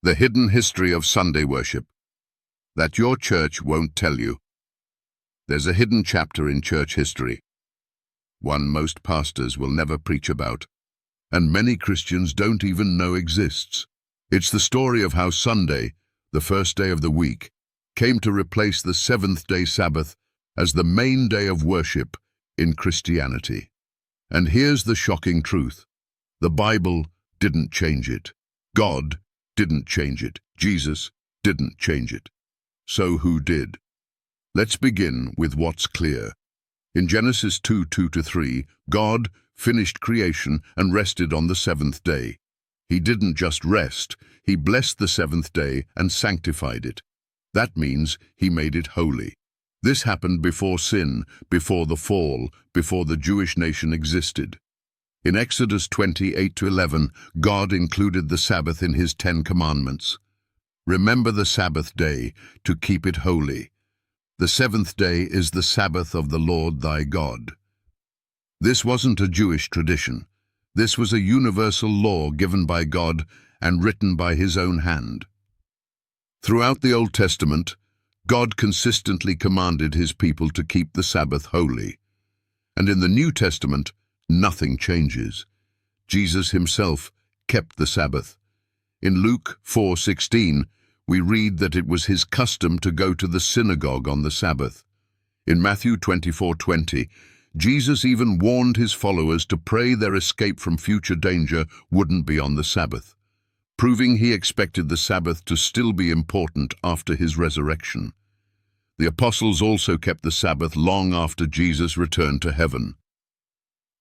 The hidden history of Sunday worship that your church won't tell you. There's a hidden chapter in church history, one most pastors will never preach about, and many Christians don't even know exists. It's the story of how Sunday, the first day of the week, came to replace the seventh-day Sabbath as the main day of worship in Christianity. And here's the shocking truth. The Bible didn't change it. God didn't change it. Jesus didn't change it. So who did? Let's begin with what's clear. In Genesis 2:2-3, God finished creation and rested on the seventh day. He didn't just rest, he blessed the seventh day and sanctified it. That means he made it holy. This happened before sin, before the fall, before the Jewish nation existed. In Exodus 28:11, God included the Sabbath in his 10 commandments. Remember the Sabbath day to keep it holy. The seventh day is the Sabbath of the Lord thy God. This wasn't a Jewish tradition. This was a universal law given by God and written by his own hand. Throughout the Old Testament, God consistently commanded his people to keep the Sabbath holy. And in the New Testament, nothing changes. Jesus himself kept the Sabbath. In Luke 4:16, we read that it was his custom to go to the synagogue on the Sabbath. In Matthew 24:20, Jesus even warned his followers to pray their escape from future danger wouldn't be on the Sabbath, proving he expected the Sabbath to still be important after his resurrection. The apostles also kept the Sabbath long after Jesus returned to heaven.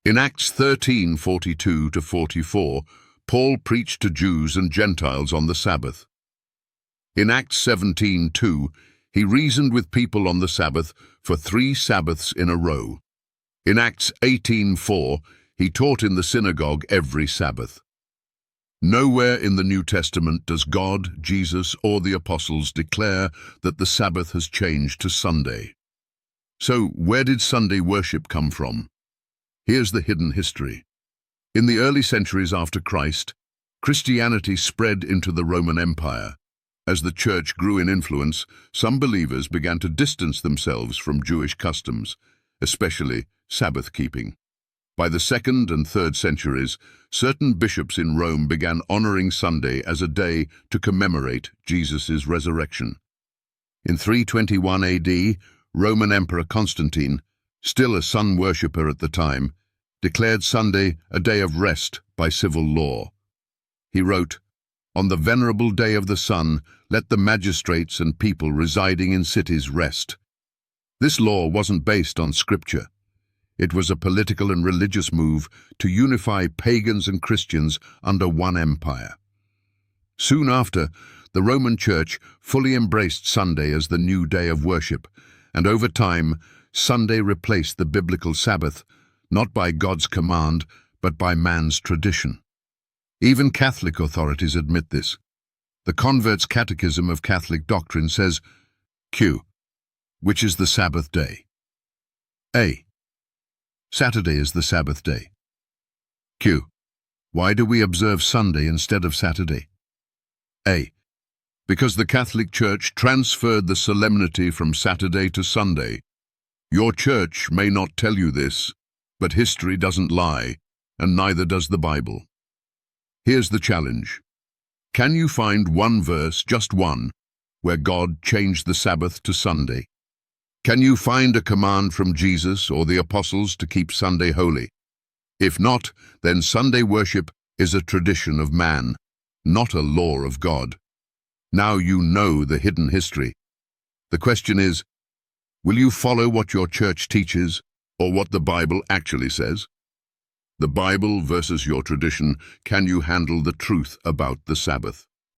In Acts 13:42-44, Paul preached to Jews and Gentiles on the Sabbath. In Acts 17:2, he reasoned with people on the Sabbath for 3 Sabbaths in a row. In Acts 18:4, he taught in the synagogue every Sabbath. Nowhere in the New Testament does God, Jesus, or the apostles declare that the Sabbath has changed to Sunday. So, where did Sunday worship come from? Here's the hidden history. In the early centuries after Christ, Christianity spread into the Roman Empire. As the church grew in influence, some believers began to distance themselves from Jewish customs, especially Sabbath keeping. By the 2nd and 3rd centuries, certain bishops in Rome began honoring Sunday as a day to commemorate Jesus' resurrection. In 321 AD, Roman Emperor Constantine, still a sun worshipper at the time, declared Sunday a day of rest by civil law. He wrote, "On the venerable day of the sun, let the magistrates and people residing in cities rest." This law wasn't based on scripture. It was a political and religious move to unify pagans and Christians under one empire. Soon after, the Roman Church fully embraced Sunday as the new day of worship, and over time, Sunday replaced the biblical Sabbath, not by God's command, but by man's tradition. Even Catholic authorities admit this. The Convert's Catechism of Catholic Doctrine says, Q. Which is the Sabbath day? A. Saturday is the Sabbath day. Q. Why do we observe Sunday instead of Saturday? A. Because the Catholic Church transferred the solemnity from Saturday to Sunday. Your church may not tell you this, but history doesn't lie, and neither does the Bible. Here's the challenge. Can you find one verse, just one, where God changed the Sabbath to Sunday? Can you find a command from Jesus or the apostles to keep Sunday holy? If not, then Sunday worship is a tradition of man, not a law of God. Now you know the hidden history. The question is, will you follow what your church teaches or what the Bible actually says? The Bible versus your tradition, can you handle the truth about the Sabbath?